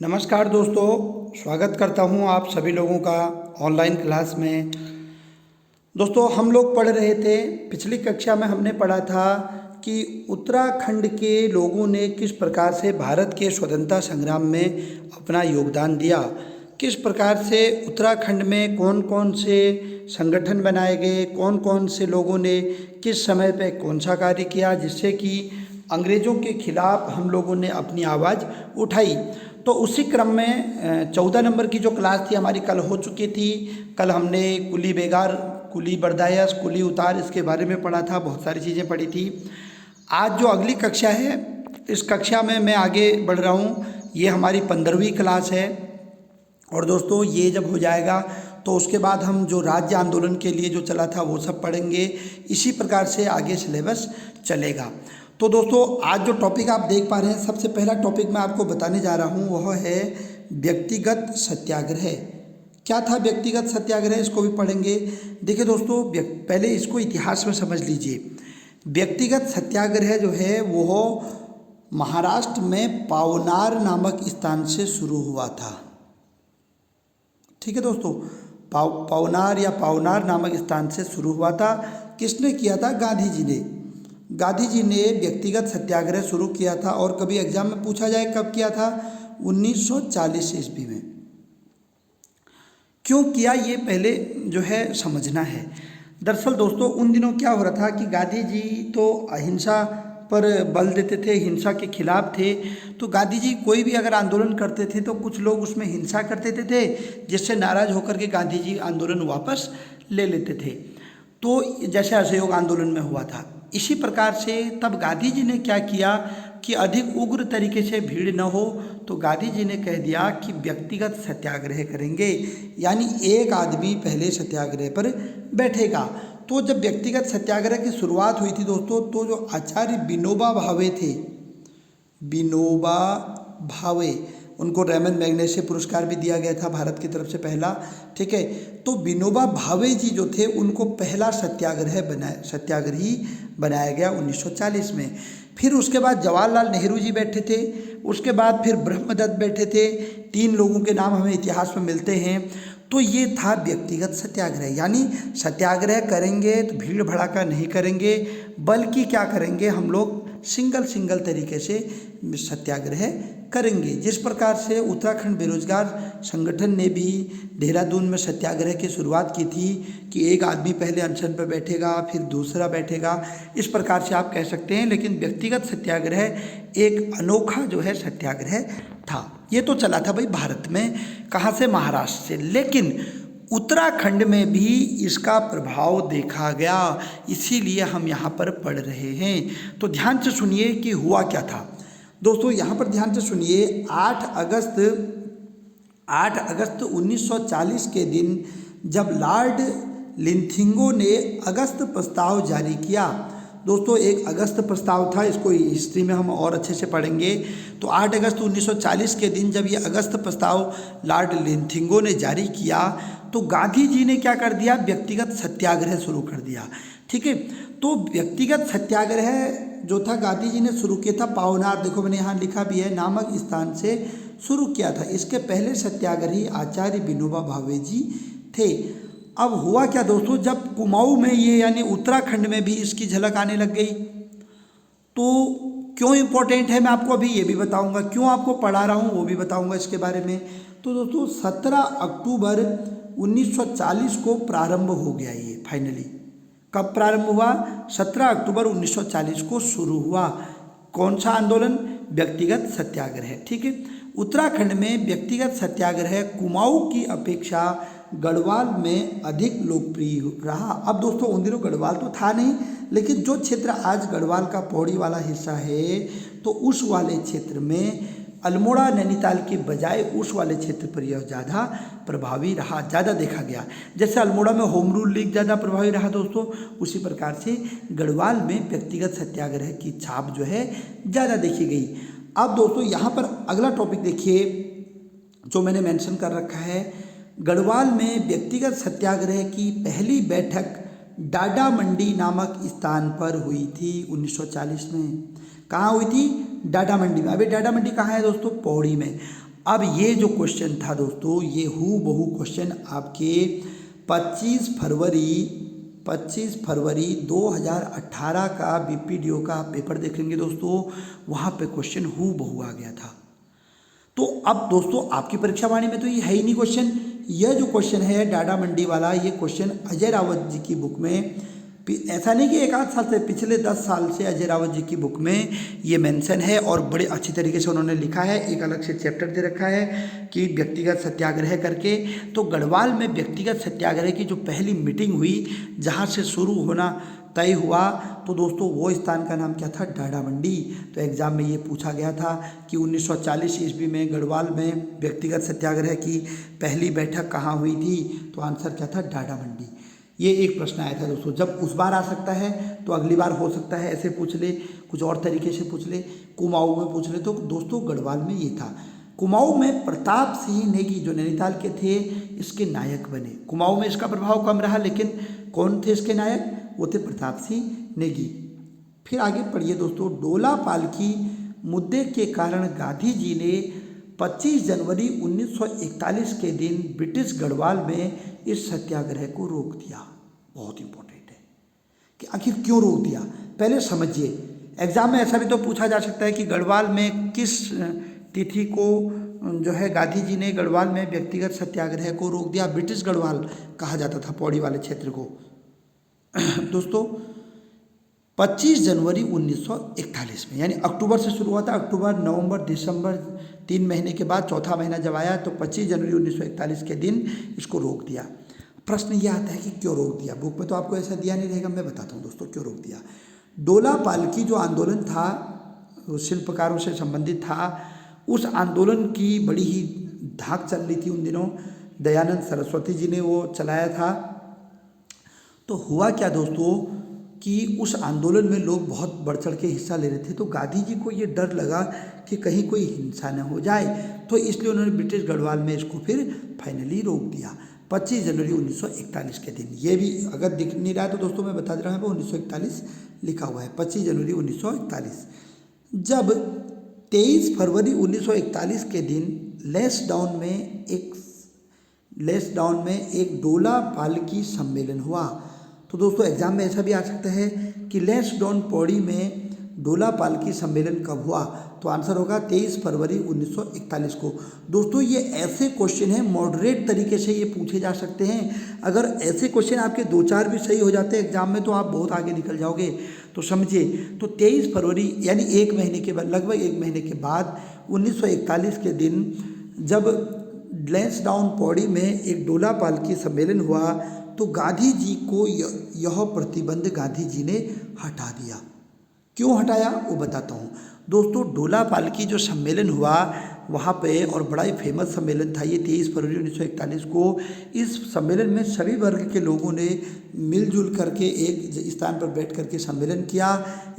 नमस्कार दोस्तों, स्वागत करता हूं आप सभी लोगों का ऑनलाइन क्लास में। दोस्तों, हम लोग पढ़ रहे थे, पिछली कक्षा में हमने पढ़ा था कि उत्तराखंड के लोगों ने किस प्रकार से भारत के स्वतंत्रता संग्राम में अपना योगदान दिया, किस प्रकार से उत्तराखंड में कौन कौन से संगठन बनाए गए, कौन कौन से लोगों ने किस समय पे कौन सा कार्य किया, जिससे कि अंग्रेज़ों के खिलाफ हम लोगों ने अपनी आवाज़ उठाई। तो उसी क्रम में 14 नंबर की जो क्लास थी हमारी कल हो चुकी थी। कल हमने कुली बेगार, कुली बर्दायस, कुली उतार, इसके बारे में पढ़ा था, बहुत सारी चीज़ें पढ़ी थी। आज जो अगली कक्षा है, इस कक्षा में मैं आगे बढ़ रहा हूँ। ये हमारी 15वीं क्लास है और दोस्तों ये जब हो जाएगा तो उसके बाद हम जो राज्य आंदोलन के लिए जो चला था वो सब पढ़ेंगे। इसी प्रकार से आगे सिलेबस चलेगा। तो दोस्तों, आज जो टॉपिक आप देख पा रहे हैं, सबसे पहला टॉपिक मैं आपको बताने जा रहा हूँ, वह है व्यक्तिगत सत्याग्रह। क्या था व्यक्तिगत सत्याग्रह, इसको भी पढ़ेंगे। देखिए दोस्तों, पहले इसको इतिहास में समझ लीजिए। व्यक्तिगत सत्याग्रह जो है वो महाराष्ट्र में पावनार नामक स्थान से शुरू हुआ था। ठीक है दोस्तों, पावनार या पावनार नामक स्थान से शुरू हुआ था। किसने किया था? गांधी जी ने। गांधी जी ने व्यक्तिगत सत्याग्रह शुरू किया था और कभी एग्जाम में पूछा जाए कब किया था? 1940 ईस्वी में। क्यों किया, ये पहले जो है समझना है। दरअसल दोस्तों, उन दिनों क्या हो रहा था कि गांधी जी तो अहिंसा पर बल देते थे, हिंसा के खिलाफ थे। तो गांधी जी कोई भी अगर आंदोलन करते थे तो कुछ लोग उसमें हिंसा कर देते थे, जिससे नाराज होकर के गांधी जी आंदोलन वापस ले लेते थे। तो जैसे असहयोग आंदोलन में हुआ था, इसी प्रकार से तब गांधी जी ने क्या किया कि अधिक उग्र तरीके से भीड़ न हो, तो गांधी जी ने कह दिया कि व्यक्तिगत सत्याग्रह करेंगे, यानी एक आदमी पहले सत्याग्रह पर बैठेगा। तो जब व्यक्तिगत सत्याग्रह की शुरुआत हुई थी दोस्तों, तो जो आचार्य विनोबा भावे थे, विनोबा भावे, उनको रेमन मैग्नेसे पुरस्कार भी दिया गया था भारत की तरफ से पहला। ठीक है, तो विनोबा भावे जी जो थे उनको पहला सत्याग्रही बनाया गया 1940 में। फिर उसके बाद जवाहरलाल नेहरू जी बैठे थे, उसके बाद फिर ब्रह्मदत्त बैठे थे। 3 लोगों के नाम हमें इतिहास में मिलते हैं। तो ये था व्यक्तिगत सत्याग्रह, यानी सत्याग्रह करेंगे तो भीड़ भड़ाका नहीं करेंगे, बल्कि क्या करेंगे, हम लोग सिंगल तरीके से सत्याग्रह करेंगे। जिस प्रकार से उत्तराखंड बेरोजगार संगठन ने भी देहरादून में सत्याग्रह की शुरुआत की थी कि एक आदमी पहले अनशन पर बैठेगा, फिर दूसरा बैठेगा, इस प्रकार से आप कह सकते हैं। लेकिन व्यक्तिगत सत्याग्रह एक अनोखा जो है सत्याग्रह था। ये तो चला था भाई भारत में, कहाँ से? महाराष्ट्र से। लेकिन उत्तराखंड में भी इसका प्रभाव देखा गया, इसीलिए हम यहाँ पर पढ़ रहे हैं। तो ध्यान से सुनिए कि हुआ क्या था। दोस्तों यहाँ पर ध्यान से सुनिए। 8 अगस्त 1940 के दिन जब लॉर्ड लिंथिंगो ने अगस्त प्रस्ताव जारी किया, दोस्तों एक अगस्त प्रस्ताव था, इसको हिस्ट्री में हम और अच्छे से पढ़ेंगे। तो 8 अगस्त 1940 के दिन जब ये अगस्त प्रस्ताव लॉर्ड लिंथिंगो ने जारी किया, तो गांधी जी ने क्या कर दिया? व्यक्तिगत सत्याग्रह शुरू कर दिया। ठीक है, तो व्यक्तिगत सत्याग्रह जो था गांधी जी ने शुरू किया था पावनार, देखो मैंने यहाँ लिखा भी है, नामक स्थान से शुरू किया था। इसके पहले सत्याग्रही आचार्य विनोबा भावे जी थे। अब हुआ क्या दोस्तों, जब कुमाऊं में ये यानी उत्तराखंड में भी इसकी झलक आने लग गई, तो क्यों इम्पोर्टेंट है मैं आपको अभी ये भी बताऊंगा, क्यों आपको पढ़ा रहा हूँ वो भी बताऊंगा इसके बारे में। तो दोस्तों 17 अक्टूबर 1940 को प्रारंभ हो गया ये फाइनली। कब प्रारंभ हुआ? 17 अक्टूबर 1940 को शुरू हुआ। कौन सा आंदोलन? व्यक्तिगत सत्याग्रह। ठीक है, उत्तराखंड में व्यक्तिगत सत्याग्रह कुमाऊं की अपेक्षा गढ़वाल में अधिक लोकप्रिय रहा। अब दोस्तों उन दिनों गढ़वाल तो था नहीं, लेकिन जो क्षेत्र आज गढ़वाल का पौड़ी वाला हिस्सा है, तो उस वाले क्षेत्र में अल्मोड़ा नैनीताल के बजाय उस वाले क्षेत्र पर यह ज़्यादा प्रभावी रहा, ज़्यादा देखा गया। जैसे अल्मोड़ा में होम रूल लीग ज़्यादा प्रभावी रहा दोस्तों, उसी प्रकार से गढ़वाल में व्यक्तिगत सत्याग्रह की छाप जो है ज़्यादा देखी गई। अब दोस्तों यहाँ पर अगला टॉपिक देखिए जो मैंने मेंशन कर रखा है। गढ़वाल में व्यक्तिगत सत्याग्रह की पहली बैठक डाडा मंडी नामक स्थान पर हुई थी 1940 में। कहाँ हुई थी? डाडा मंडी में। अभी डाडा मंडी कहाँ है दोस्तों? पौड़ी में। अब ये जो क्वेश्चन था दोस्तों, ये हूबहू क्वेश्चन आपके 25 फरवरी 2018 का बीपीडीओ का आप पेपर देखेंगे दोस्तों, वहाँ पे क्वेश्चन हूबहू आ गया था। तो अब दोस्तों आपकी परीक्षा वाणी में तो ये है ही नहीं क्वेश्चन। यह जो क्वेश्चन है डाडा मंडी वाला, ये क्वेश्चन अजय रावत जी की बुक में, ऐसा नहीं कि एक आध साल से, पिछले 10 साल से अजय रावत जी की बुक में ये मेंशन है और बड़े अच्छी तरीके से उन्होंने लिखा है। एक अलग से चैप्टर दे रखा है कि व्यक्तिगत सत्याग्रह करके। तो गढ़वाल में व्यक्तिगत सत्याग्रह की जो पहली मीटिंग हुई, जहाँ से शुरू होना तय हुआ, तो दोस्तों वो स्थान का नाम क्या था? डाडा मंडी। तो एग्जाम में ये पूछा गया था कि 1940 ईस्वी में गढ़वाल में व्यक्तिगत सत्याग्रह की पहली बैठक कहाँ हुई थी? तो आंसर क्या था? डाडा मंडी। ये एक प्रश्न आया था दोस्तों। जब उस बार आ सकता है तो अगली बार हो सकता है ऐसे पूछ ले, कुछ और तरीके से पूछ ले, कुमाऊं में पूछ ले। तो दोस्तों गढ़वाल में ये था। कुमाऊं में प्रताप सिंह नेगी जो नैनीताल के थे, इसके नायक बने। कुमाऊं में इसका प्रभाव कम रहा, लेकिन कौन थे इसके नायक? वो थे प्रताप सिंह नेगी। फिर आगे पढ़िए दोस्तों, डोला पालकी मुद्दे के कारण गांधी जी ने 25 जनवरी 1941 के दिन ब्रिटिश गढ़वाल में इस सत्याग्रह को रोक दिया। बहुत इंपॉर्टेंट है कि आखिर क्यों रोक दिया, पहले समझिए। एग्जाम में ऐसा भी तो पूछा जा सकता है कि गढ़वाल में किस तिथि को जो है गांधी जी ने गढ़वाल में व्यक्तिगत सत्याग्रह को रोक दिया। ब्रिटिश गढ़वाल कहा जाता था पौड़ी वाले क्षेत्र को। दोस्तों 25 जनवरी 1941 में, यानी अक्टूबर से शुरू हुआ था। अक्टूबर, नवंबर, दिसंबर, 3 महीने के बाद चौथा महीना जब आया तो 25 जनवरी 1941 के दिन इसको रोक दिया। प्रश्न ये आता है कि क्यों रोक दिया? बुक में तो आपको ऐसा दिया नहीं रहेगा, मैं बताता हूँ दोस्तों क्यों रोक दिया। डोला पालकी जो आंदोलन था, शिल्पकारों से संबंधित था, उस आंदोलन की बड़ी ही धाक चल रही थी उन दिनों। दयानंद सरस्वती जी ने वो चलाया था। तो हुआ क्या दोस्तों कि उस आंदोलन में लोग बहुत बढ़ चढ़ के हिस्सा ले रहे थे। तो गांधी जी को ये डर लगा कि कहीं कोई हिंसा न हो जाए, तो इसलिए उन्होंने ब्रिटिश गढ़वाल में इसको फिर फाइनली रोक दिया 25 जनवरी 1941 के दिन। ये भी अगर दिख नहीं रहा है तो दोस्तों मैं बता दे रहा हूँ, 1941 लिखा हुआ है, 25 जनवरी 1941। जब 23 फरवरी 1941 के दिन लेसडाउन में एक डोला पालकी सम्मेलन हुआ। तो दोस्तों एग्जाम में ऐसा भी आ सकता है कि लेसडाउन पौड़ी में डोला पालकी सम्मेलन कब हुआ? तो आंसर होगा 23 फरवरी 1941 को। दोस्तों ये ऐसे क्वेश्चन हैं, मॉडरेट तरीके से ये पूछे जा सकते हैं। अगर ऐसे क्वेश्चन आपके 2-4 भी सही हो जाते हैं एग्जाम में तो आप बहुत आगे निकल जाओगे। तो समझिए, तो 23 फरवरी यानी एक महीने के बाद, लगभग एक महीने के बाद 1941 के दिन जब लेसडाउन पौड़ी में एक डोला पालकी सम्मेलन हुआ तो गांधी जी को यह प्रतिबंध गांधी जी ने हटा दिया। क्यों हटाया वो बताता हूँ दोस्तों। डोला पालकी जो सम्मेलन हुआ वहाँ पे, और बड़ा ही फेमस सम्मेलन था ये 23 फरवरी 1941 को। इस सम्मेलन में सभी वर्ग के लोगों ने मिलजुल करके एक स्थान पर बैठ करके सम्मेलन किया।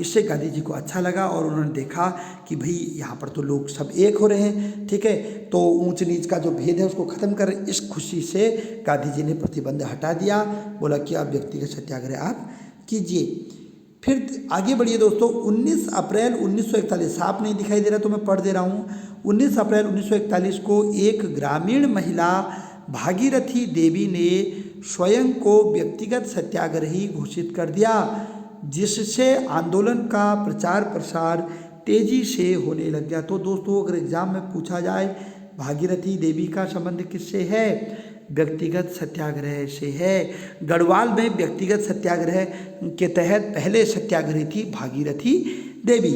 इससे गांधी जी को अच्छा लगा और उन्होंने देखा कि भाई यहाँ पर तो लोग सब एक हो रहे हैं, ठीक है, तो ऊंच नीच का जो भेद है उसको ख़त्म कर, इस खुशी से गांधी जी ने प्रतिबंध हटा दिया। बोला कि आप व्यक्तिगत सत्याग्रह आप कीजिए। फिर आगे बढ़िए दोस्तों, 19 अप्रैल 1941, साफ नहीं दिखाई दे रहा तो मैं पढ़ दे रहा हूँ। 19 अप्रैल 1941 को एक ग्रामीण महिला भागीरथी देवी ने स्वयं को व्यक्तिगत सत्याग्रही घोषित कर दिया, जिससे आंदोलन का प्रचार प्रसार तेजी से होने लग गया। तो दोस्तों अगर एग्जाम में पूछा जाए भागीरथी देवी का संबंध किससे है? व्यक्तिगत सत्याग्रह से है। गढ़वाल में व्यक्तिगत सत्याग्रह के तहत पहले सत्याग्रही थी भागीरथी देवी।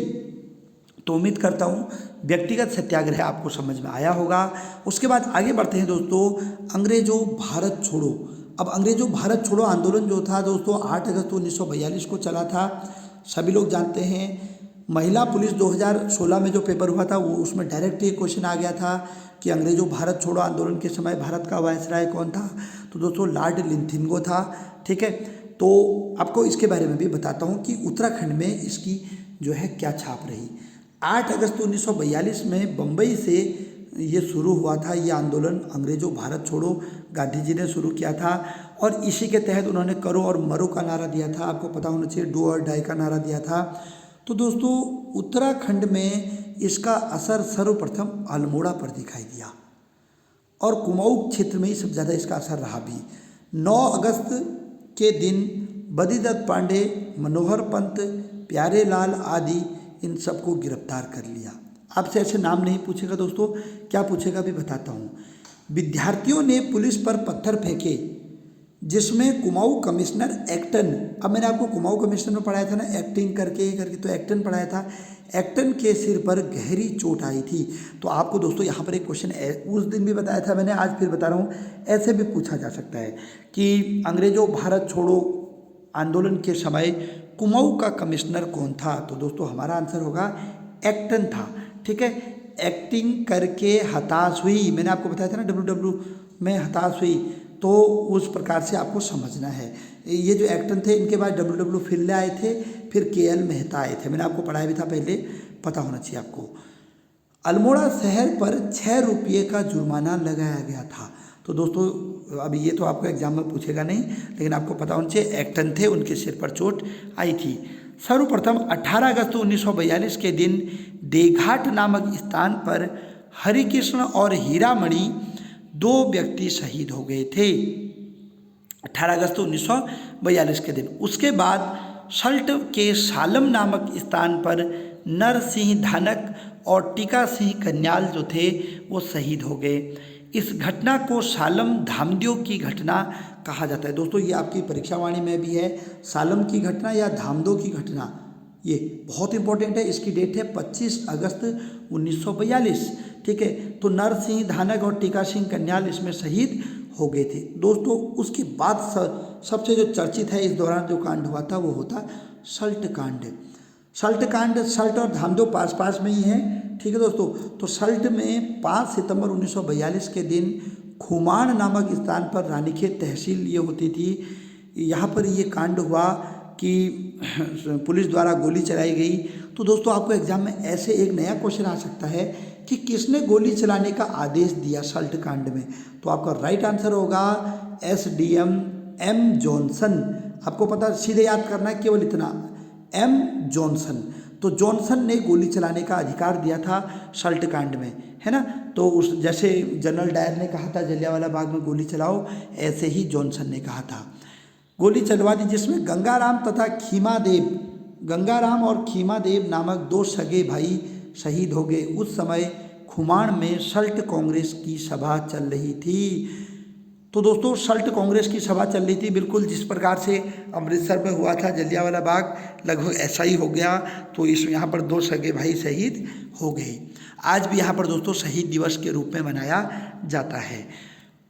तो उम्मीद करता हूँ व्यक्तिगत सत्याग्रह आपको समझ में आया होगा। उसके बाद आगे बढ़ते हैं दोस्तों, अंग्रेजों भारत छोड़ो। अब अंग्रेजों भारत छोड़ो आंदोलन जो था दोस्तों 8 अगस्त 1942 को चला था, सभी लोग जानते हैं। महिला पुलिस 2016 में जो पेपर हुआ था वो उसमें डायरेक्ट ये क्वेश्चन आ गया था कि अंग्रेजों भारत छोड़ो आंदोलन के समय भारत का वायसराय कौन था? तो दोस्तों लॉर्ड लिंथिंगो था, ठीक है। तो आपको इसके बारे में भी बताता हूँ कि उत्तराखंड में इसकी जो है क्या छाप रही। 8 अगस्त 1942 में बम्बई से ये शुरू हुआ था, ये आंदोलन अंग्रेजों भारत छोड़ो गांधी जी ने शुरू किया था और इसी के तहत उन्होंने करो और मरो का नारा दिया था। आपको पता होना चाहिए, डू और डाई का नारा दिया था। तो दोस्तों उत्तराखंड में इसका असर सर्वप्रथम अल्मोड़ा पर दिखाई दिया और कुमाऊं क्षेत्र में ही सबसे ज़्यादा इसका असर रहा भी। 9 अगस्त के दिन बद्रीदत्त पांडे, मनोहर पंत, प्यारे लाल आदि इन सबको गिरफ्तार कर लिया। आपसे ऐसे नाम नहीं पूछेगा दोस्तों, क्या पूछेगा भी बताता हूँ। विद्यार्थियों ने पुलिस पर पत्थर फेंके जिसमें कुमाऊं कमिश्नर एक्टन, अब मैंने आपको कुमाऊं कमिश्नर में पढ़ाया था ना, एक्टिंग करके तो एक्टन पढ़ाया था। एक्टन के सिर पर गहरी चोट आई थी। तो आपको दोस्तों यहाँ पर एक क्वेश्चन उस दिन भी बताया था मैंने, आज फिर बता रहा हूँ, ऐसे भी पूछा जा सकता है कि अंग्रेजों भारत छोड़ो आंदोलन के समय कुमाऊं का कमिश्नर कौन था। तो दोस्तों हमारा आंसर होगा एक्टन था। ठीक है, एक्टिंग करके हताश हुई, मैंने आपको बताया था ना WW में हताश हुई, तो उस प्रकार से आपको समझना है। ये जो एक्टन थे इनके बाद WW फिल्ले आए थे, फिर KL मेहता आए थे, मैंने आपको पढ़ाया भी था पहले, पता होना चाहिए आपको। अल्मोड़ा शहर पर 6 रुपये का जुर्माना लगाया गया था। तो दोस्तों अभी ये तो आपको एग्जाम में पूछेगा नहीं, लेकिन आपको पता होना चाहिए एक्टन थे, उनके सिर पर चोट आई थी। सर्वप्रथम 18 अगस्त 1942 के दिन देघाट नामक स्थान पर हरिकृष्ण और हीरामणि 2 व्यक्ति शहीद हो गए थे। 18 अगस्त 1942 के दिन। उसके बाद सल्ट के सालम नामक स्थान पर नरसिंह धानक और टीका सिंह कन्याल जो थे वो शहीद हो गए। इस घटना को सालम धामदियो की घटना कहा जाता है। दोस्तों ये आपकी परीक्षा वाणी में भी है, सालम की घटना या धामदो की घटना, ये बहुत इंपॉर्टेंट है। इसकी डेट है 25 अगस्त 1942। ठीक है, तो नरसिंह धानक और टीका सिंह कन्याल इसमें शहीद हो गए थे। दोस्तों उसके बाद सबसे जो चर्चित है इस दौरान जो कांड हुआ था वो होता सल्ट कांड। सल्ट कांड, सल्ट और धामदो पास पास में ही है। ठीक है दोस्तों, तो सल्ट में 5 सितंबर 1942 के दिन खुमान नामक स्थान पर रानीखेत तहसील ये होती थी, यहाँ पर ये कांड हुआ कि पुलिस द्वारा गोली चलाई गई। तो दोस्तों आपको एग्जाम में ऐसे एक नया क्वेश्चन आ सकता है कि किसने गोली चलाने का आदेश दिया सल्ट कांड में। तो आपका राइट आंसर होगा SDM M जॉनसन। आपको पता सीधे याद करना है केवल इतना, M जॉनसन। तो जॉनसन ने गोली चलाने का अधिकार दिया था सल्ट कांड में, है ना। तो उस जैसे जनरल डायर ने कहा था जलियांवाला बाग में गोली चलाओ, ऐसे ही जॉनसन ने कहा था, गोली चलवा दी। जिसमें गंगाराम तथा खीमादेव, गंगाराम और खीमादेव नामक 2 सगे भाई शहीद हो गए। उस समय खुमान में सल्ट कांग्रेस की सभा चल रही थी। तो दोस्तों सल्ट कांग्रेस की सभा चल रही थी, बिल्कुल जिस प्रकार से अमृतसर में हुआ था जलियांवाला बाग, लगभग ऐसा ही हो गया। तो इस यहाँ पर 2 सगे भाई शहीद हो गए। आज भी यहाँ पर दोस्तों शहीद दिवस के रूप में मनाया जाता है।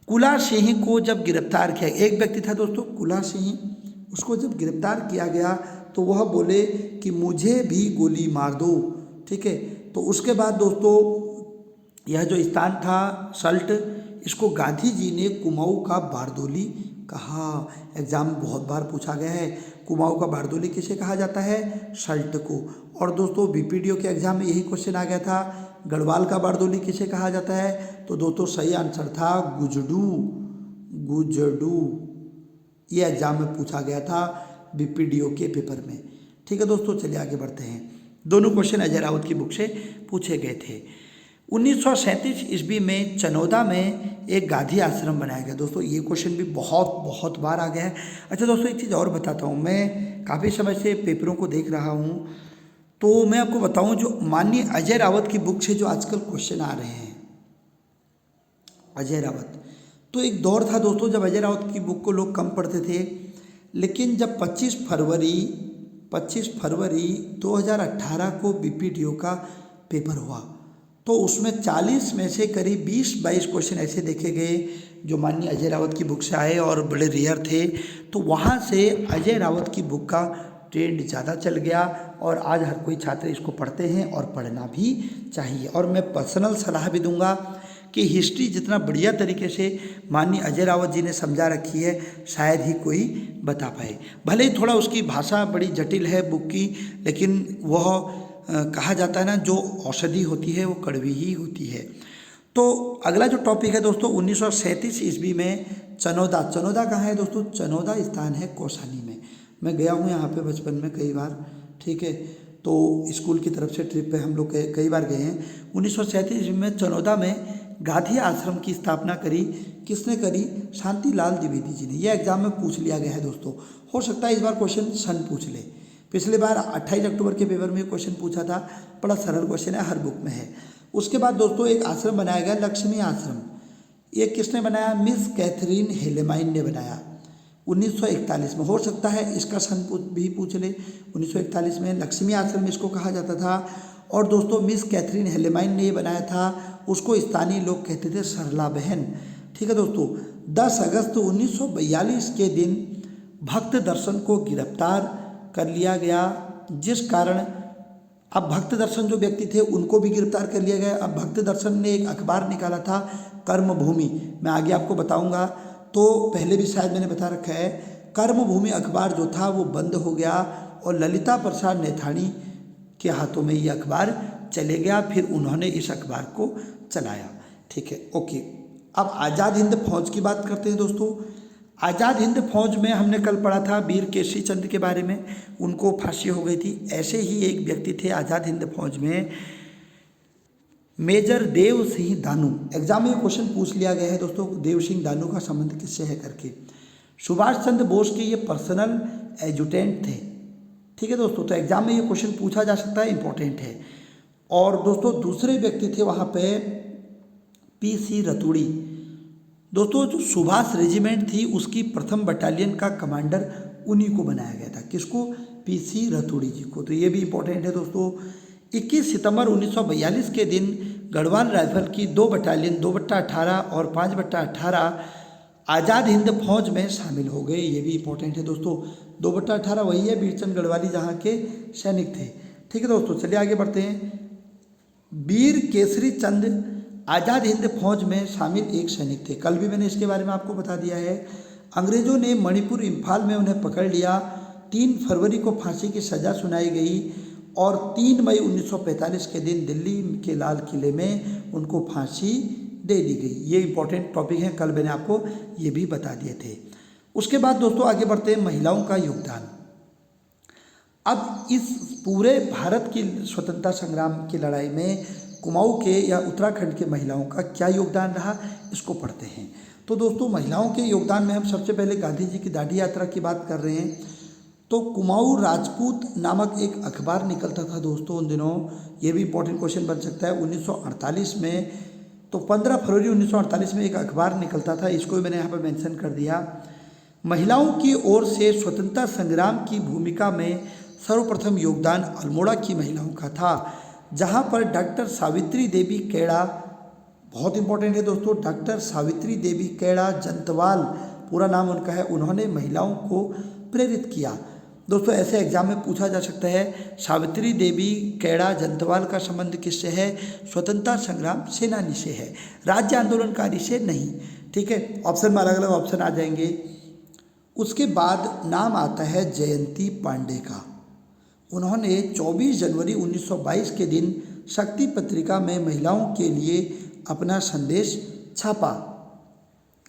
कुला सिंह को जब गिरफ्तार किया, एक व्यक्ति था दोस्तों कुला सिंह, उसको जब गिरफ्तार किया गया तो वह बोले कि मुझे भी गोली मार दो। ठीक है, तो उसके बाद दोस्तों यह जो स्थान था सल्ट, इसको गांधी जी ने कुमाऊं का बारदोली कहा। एग्जाम में बहुत बार पूछा गया है, कुमाऊं का बारदोली किसे कहा जाता है, सल्ट को। और दोस्तों BPDO के एग्जाम में यही क्वेश्चन आ गया था, गढ़वाल का बारदोली किसे कहा जाता है। तो दोस्तों सही आंसर था गुजडू, गुजडू। ये एग्जाम में पूछा गया था BPDO के पेपर में। ठीक है दोस्तों, चलिए आगे बढ़ते हैं। दोनों क्वेश्चन अजय राउत की बुक से पूछे गए थे। 1937 ईस्वी में चनौदा में एक गांधी आश्रम बनाया गया। दोस्तों ये क्वेश्चन भी बहुत बार आ गया है। अच्छा दोस्तों एक चीज़ और बताता हूँ, मैं काफ़ी समय से पेपरों को देख रहा हूँ, तो मैं आपको बताऊँ जो माननीय अजय रावत की बुक से जो आजकल क्वेश्चन आ रहे हैं, अजय रावत, तो एक दौर था दोस्तों जब अजय रावत की बुक को लोग कम पढ़ते थे, लेकिन जब 25 फरवरी 2018 को BPDO का पेपर हुआ तो उसमें 40 में से करीब 20-22 क्वेश्चन ऐसे देखे गए जो माननीय अजय रावत की बुक से आए और बड़े रेयर थे। तो वहाँ से अजय रावत की बुक का ट्रेंड ज़्यादा चल गया और आज हर कोई छात्र इसको पढ़ते हैं और पढ़ना भी चाहिए। और मैं पर्सनल सलाह भी दूंगा कि हिस्ट्री जितना बढ़िया तरीके से माननीय अजय रावत जी ने समझा रखी है शायद ही कोई बता पाए। भले ही थोड़ा उसकी भाषा बड़ी जटिल है बुक की, लेकिन वह कहा जाता है ना जो औषधि होती है वो कड़वी ही होती है। तो अगला जो टॉपिक है दोस्तों 1937 ईस्वी में चनौदा। चनौदा कहाँ है दोस्तों, चनौदा स्थान है कौसानी में। मैं गया हूँ यहाँ पे बचपन में कई बार। ठीक है, तो स्कूल की तरफ से ट्रिप पे हम लोग कई बार गए हैं। 1937 में चनौदा में गांधी आश्रम की स्थापना करी, किसने करी? शांतिलाल द्विवेदी जी ने। यह एग्जाम में पूछ लिया गया है दोस्तों, हो सकता है इस बार क्वेश्चन सन पूछ ले। पिछले बार 28 अक्टूबर के पेपर में क्वेश्चन पूछा था, बड़ा सरल क्वेश्चन है, हर बुक में है। उसके बाद दोस्तों एक आश्रम बनाया गया, लक्ष्मी आश्रम। ये किसने बनाया? मिस कैथरीन हेलेमाइन ने बनाया 1941 में। हो सकता है इसका सन भी पूछ ले। 1941 में लक्ष्मी आश्रम इसको कहा जाता था। और दोस्तों मिस कैथरीन हेलेमाइन ने ये बनाया था, उसको स्थानीय लोग कहते थे सरला बहन। ठीक है दोस्तों, 10 अगस्त 1942 के दिन भक्त दर्शन को गिरफ्तार कर लिया गया, जिस कारण अब भक्त दर्शन जो व्यक्ति थे उनको भी गिरफ्तार कर लिया गया। अब भक्त दर्शन ने एक अखबार निकाला था कर्मभूमि, मैं आगे आपको बताऊंगा, तो पहले भी शायद मैंने बता रखा है। कर्मभूमि अखबार जो था वो बंद हो गया और ललिता प्रसाद नेथानी के हाथों में ये अखबार चले गया, फिर उन्होंने इस अखबार को चलाया। ठीक है, ओके। अब आज़ाद हिंद फौज की बात करते हैं दोस्तों। आज़ाद हिंद फौज में हमने कल पढ़ा था वीर केसरी चंद के बारे में, उनको फांसी हो गई थी। ऐसे ही एक व्यक्ति थे आज़ाद हिंद फौज में, मेजर देव सिंह दानू। एग्जाम में क्वेश्चन पूछ लिया गया है दोस्तों, देव सिंह दानू का संबंध किससे है करके। सुभाष चंद्र बोस के ये पर्सनल एजुटेंट थे। ठीक है दोस्तों, तो एग्जाम में ये क्वेश्चन पूछा जा सकता है, इंपॉर्टेंट है। और दोस्तों दूसरे व्यक्ति थे वहाँ पे PC रतूड़ी। दोस्तों जो सुभाष रेजिमेंट थी उसकी प्रथम बटालियन का कमांडर उन्हीं को बनाया गया था। किसको? PC रतूड़ी जी को। तो ये भी इंपॉर्टेंट है दोस्तों। 21 सितंबर 1942 के दिन गढ़वाल राइफल की 2 बटालियन 2/18 और 5/18 आज़ाद हिंद फौज में शामिल हो गए। ये भी इंपॉर्टेंट है दोस्तों। 2/18 वही है वीरचंद गढ़वाली जहाँ के सैनिक थे। ठीक है दोस्तों, चलिए आगे बढ़ते हैं। वीर केसरी चंद आज़ाद हिंद फौज में शामिल एक सैनिक थे। कल भी मैंने इसके बारे में आपको बता दिया है। अंग्रेज़ों ने मणिपुर इम्फाल में उन्हें पकड़ लिया। 3 फरवरी को फांसी की सज़ा सुनाई गई और 3 मई 1945 के दिन दिल्ली के लाल किले में उनको फांसी दे दी गई। ये इंपॉर्टेंट टॉपिक है, कल मैंने आपको ये भी बता दिए थे। उसके बाद दोस्तों आगे बढ़ते हैं, महिलाओं का योगदान। अब इस पूरे भारत की स्वतंत्रता संग्राम की लड़ाई में कुमाऊं के या उत्तराखंड के महिलाओं का क्या योगदान रहा, इसको पढ़ते हैं। तो दोस्तों महिलाओं के योगदान में हम सबसे पहले गांधी जी की दांडी यात्रा की बात कर रहे हैं। तो कुमाऊं राजपूत नामक एक अखबार निकलता था दोस्तों उन दिनों। ये भी इंपॉर्टेंट क्वेश्चन बन सकता है। 1948 में, तो 15 फरवरी 1948 में एक अखबार निकलता था, इसको भी मैंने यहाँ पर मेंशन कर दिया। महिलाओं की ओर से स्वतंत्रता संग्राम की भूमिका में सर्वप्रथम योगदान अल्मोड़ा की महिलाओं का था, जहाँ पर डॉक्टर सावित्री देवी कैड़ा, बहुत इंपॉर्टेंट है दोस्तों, डॉक्टर सावित्री देवी कैड़ा जंतवाल पूरा नाम उनका है, उन्होंने महिलाओं को प्रेरित किया। दोस्तों ऐसे एग्जाम में पूछा जा सकता है सावित्री देवी कैड़ा जंतवाल का संबंध किससे है? स्वतंत्रता संग्राम सेनानी से है, राज्य आंदोलनकारी से नहीं। ठीक है, ऑप्शन में अलग अलग ऑप्शन आ जाएंगे। उसके बाद नाम आता है जयंती पांडे का। उन्होंने 24 जनवरी 1922 के दिन शक्ति पत्रिका में महिलाओं के लिए अपना संदेश छापा।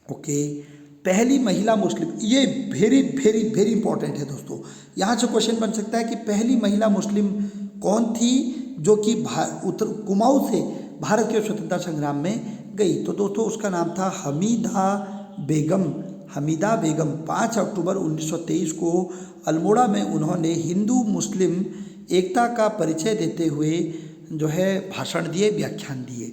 ओके, पहली महिला मुस्लिम, ये वेरी वेरी वेरी इंपॉर्टेंट है दोस्तों। यहाँ से क्वेश्चन बन सकता है कि पहली महिला मुस्लिम कौन थी जो कि कुमाऊं से भारत के स्वतंत्रता संग्राम में गई? तो दोस्तों उसका नाम था हमीदा बेगम। हमीदा बेगम 5 अक्टूबर 1923 को अल्मोड़ा में उन्होंने हिंदू मुस्लिम एकता का परिचय देते हुए जो है भाषण दिए, व्याख्यान दिए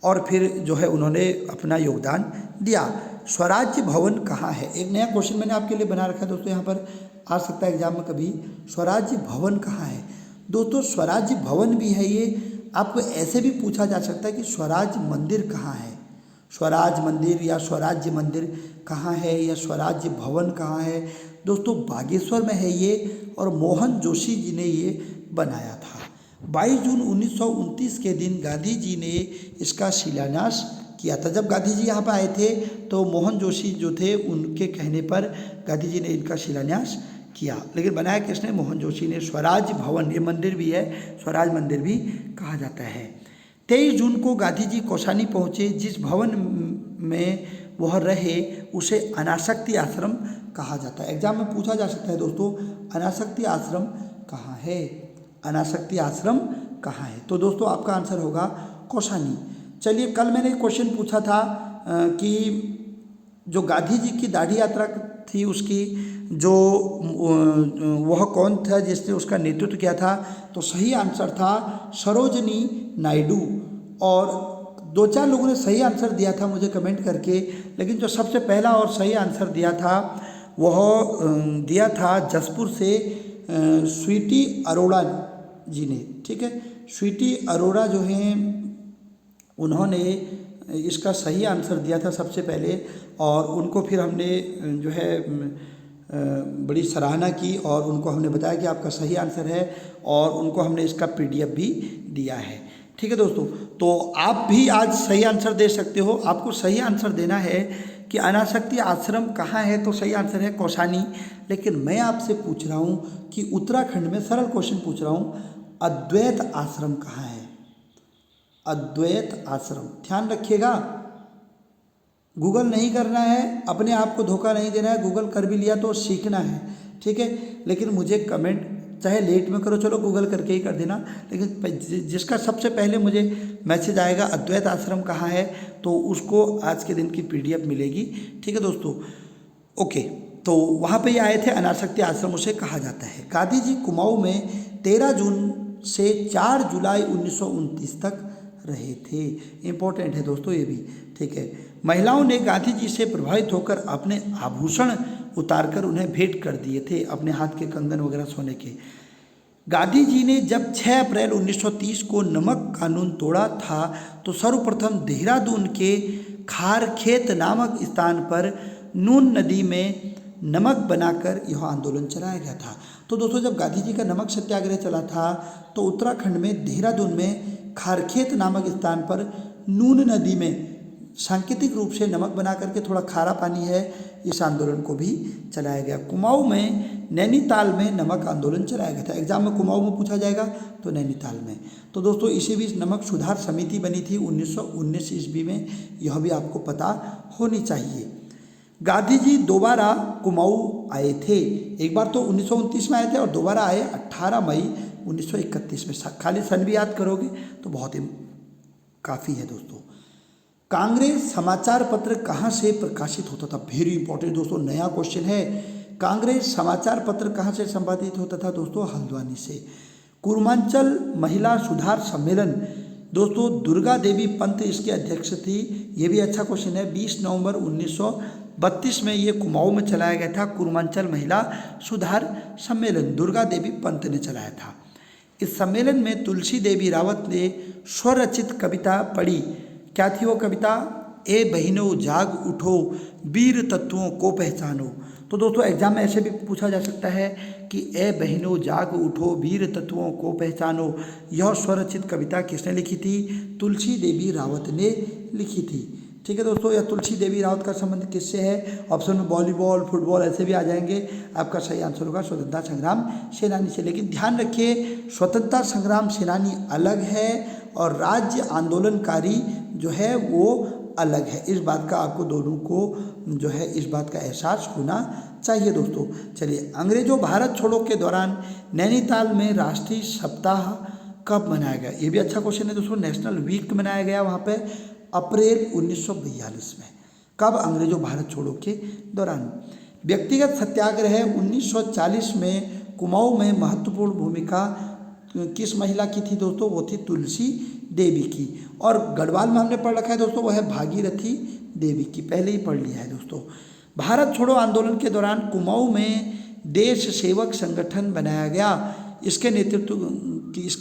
और फिर जो है उन्होंने अपना योगदान दिया। स्वराज्य भवन कहाँ है? एक नया क्वेश्चन मैंने आपके लिए बना रखा है दोस्तों, यहाँ पर आ सकता है एग्जाम में कभी। स्वराज्य भवन कहाँ है? दोस्तों स्वराज्य भवन भी है ये। आपको ऐसे भी पूछा जा सकता है कि स्वराज मंदिर कहाँ है? स्वराज मंदिर या स्वराज्य मंदिर कहाँ है या स्वराज्य भवन कहाँ है? दोस्तों बागेश्वर में है ये और मोहन जोशी जी ने ये बनाया था। 22 जून 1929 के दिन गांधी जी ने इसका शिलान्यास किया था। जब गांधी जी यहाँ पर आए थे तो मोहन जोशी जो थे उनके कहने पर गांधी जी ने इनका शिलान्यास किया, लेकिन बनाया किसने? मोहन जोशी ने। स्वराज भवन, ये मंदिर भी है, स्वराज मंदिर भी कहा जाता है। 23 जून को गांधी जी कौसानी पहुँचे। जिस भवन में वह रहे उसे अनासक्ति आश्रम कहा जाता है। एग्जाम में पूछा जा सकता है दोस्तों, अनासक्ति आश्रम कहाँ है? अनासक्ति आश्रम कहाँ है? तो दोस्तों आपका आंसर होगा कौसानी। चलिए, कल मैंने क्वेश्चन पूछा था कि जो गांधी जी की दाढ़ी यात्रा थी उसकी जो वह कौन था जिसने उसका नेतृत्व किया था? तो सही आंसर था सरोजनी नायडू। और 2-4 लोगों ने सही आंसर दिया था मुझे कमेंट करके, लेकिन जो सबसे पहला और सही आंसर दिया था वह दिया था जसपुर से स्वीटी अरोड़ा जी ने। ठीक है, स्वीटी अरोड़ा जो हैं उन्होंने इसका सही आंसर दिया था सबसे पहले, और उनको फिर हमने जो है बड़ी सराहना की और उनको हमने बताया कि आपका सही आंसर है, और उनको हमने इसका PDF भी दिया है। ठीक है दोस्तों, तो आप भी आज सही आंसर दे सकते हो। आपको सही आंसर देना है कि अनासक्ति आश्रम कहाँ है, तो सही आंसर है कौसानी। लेकिन मैं आपसे पूछ रहा हूँ कि उत्तराखंड में, सरल क्वेश्चन पूछ रहा हूँ, अद्वैत आश्रम कहाँ है? अद्वैत आश्रम, ध्यान रखिएगा, गूगल नहीं करना है, अपने आप को धोखा नहीं देना है। गूगल कर भी लिया तो सीखना है, ठीक है। लेकिन मुझे कमेंट चाहे लेट में करो, चलो गूगल करके ही कर देना, लेकिन जिसका सबसे पहले मुझे मैसेज आएगा अद्वैत आश्रम कहाँ है, तो उसको आज के दिन की PDF मिलेगी। ठीक है दोस्तों, ओके। तो वहाँ पे ये आए थे, अनासक्ति आश्रम उसे कहा जाता है। गांधी जी कुमाऊं में 13 जून से 4 जुलाई 1929 तक रहे थे। इम्पोर्टेंट है दोस्तों ये भी, ठीक है। महिलाओं ने गांधी जी से प्रभावित होकर अपने आभूषण उतारकर उन्हें भेंट कर दिए थे, अपने हाथ के कंगन वगैरह सोने के। गांधी जी ने जब 6 अप्रैल 1930 को नमक कानून तोड़ा था, तो सर्वप्रथम देहरादून के खारखेत नामक स्थान पर नून नदी में नमक बनाकर यह आंदोलन चलाया गया था। तो दोस्तों, जब गांधी जी का नमक सत्याग्रह चला था, तो उत्तराखंड में देहरादून में खारखेत नामक स्थान पर नून नदी में सांकेतिक रूप से नमक बना करके, थोड़ा खारा पानी है, इस आंदोलन को भी चलाया गया। कुमाऊं में नैनीताल में नमक आंदोलन चलाया गया था। एग्जाम में कुमाऊं में पूछा जाएगा तो नैनीताल में। तो दोस्तों, इसी बीच नमक सुधार समिति बनी थी 1919 ईस्वी में, यह भी आपको पता होनी चाहिए। गांधी जी दोबारा कुमाऊं आए थे, एक बार तो 1929 में आए थे और दोबारा आए 18 मई 1931 में। खाली सन भी याद करोगे तो बहुत ही काफ़ी है दोस्तों। कांग्रेस समाचार पत्र कहाँ से प्रकाशित होता था? वेरी इंपॉर्टेंट दोस्तों, नया क्वेश्चन है। कांग्रेस समाचार पत्र कहाँ से संपादित होता था दोस्तों? हल्द्वानी से। कुर्मांचल महिला सुधार सम्मेलन दोस्तों, दुर्गा देवी पंत इसके अध्यक्ष थी। ये भी अच्छा क्वेश्चन है। 20 नवंबर 1932 में ये कुमाऊं में चलाया गया था। कुर्मांचल महिला सुधार सम्मेलन दुर्गा देवी पंत ने चलाया था। इस सम्मेलन में तुलसी देवी रावत ने स्वरचित कविता पढ़ी। क्या थी वो कविता? ए बहनों जाग उठो, वीर तत्वों को पहचानो। तो दोस्तों, एग्जाम में ऐसे भी पूछा जा सकता है कि ए बहनों जाग उठो, वीर तत्वों को पहचानो। यह स्वरचित कविता किसने लिखी थी? तुलसी देवी रावत ने लिखी थी। ठीक है दोस्तों, यह तुलसी देवी रावत का संबंध किससे है? ऑप्शन में वॉलीबॉल, फुटबॉल ऐसे भी आ जाएंगे। आपका सही आंसर होगा स्वतंत्रता संग्राम सेनानी से। लेकिन ध्यान रखिए, स्वतंत्रता संग्राम सेनानी अलग है और राज्य आंदोलनकारी जो है वो अलग है। इस बात का आपको दोनों को जो है इस बात का एहसास होना चाहिए दोस्तों। चलिए, अंग्रेजों भारत छोड़ो के दौरान नैनीताल में राष्ट्रीय सप्ताह कब मनाया गया? ये भी अच्छा क्वेश्चन है दोस्तों। नेशनल वीक मनाया गया वहाँ पे अप्रैल 1942 में। कब? अंग्रेजों भारत छोड़ो के दौरान। व्यक्तिगत सत्याग्रह 1940 में कुमाऊं में महत्वपूर्ण भूमिका किस महिला की थी दोस्तों? वो थी तुलसी देवी की। और गढ़वाल में हमने पढ़ रखा है दोस्तों, वो है भागीरथी देवी की, पहले ही पढ़ लिया है दोस्तों। भारत छोड़ो आंदोलन के दौरान कुमाऊं में देश सेवक संगठन बनाया गया। इसका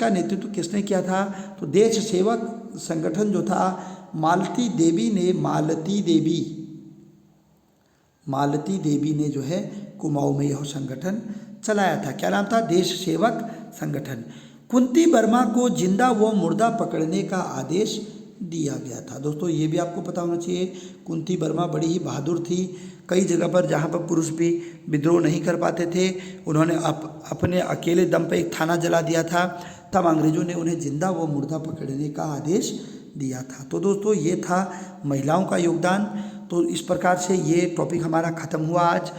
नेतृत्व किसने किया था? तो देश सेवक संगठन जो था मालती देवी ने जो है कुमाऊं में यह संगठन चलाया था। क्या नाम था? देश सेवक संगठन। कुंती वर्मा को जिंदा व मुर्दा पकड़ने का आदेश दिया गया था। दोस्तों, ये भी आपको पता होना चाहिए। कुंती वर्मा बड़ी ही बहादुर थी। कई जगह पर जहाँ पर पुरुष भी विद्रोह नहीं कर पाते थे, उन्होंने अपने अकेले दम पर एक थाना जला दिया था। तब अंग्रेजों ने उन्हें जिंदा व मुर्दा पकड़ने का आदेश दिया था। तो दोस्तों, ये था महिलाओं का योगदान। तो इस प्रकार से ये टॉपिक हमारा ख़त्म हुआ आज।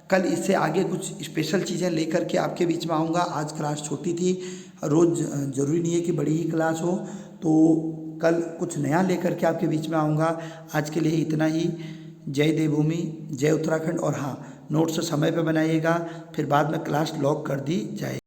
कल इससे आगे कुछ स्पेशल चीज़ें लेकर के आपके बीच में आऊँगा। आज क्लास छोटी थी, रोज़ ज़रूरी नहीं है कि बड़ी ही क्लास हो। तो कल कुछ नया लेकर के आपके बीच में आऊँगा। आज के लिए इतना ही। जय देवभूमि, जय उत्तराखंड। और हाँ, नोट्स समय पे बनाइएगा, फिर बाद में क्लास लॉक कर दी जाए।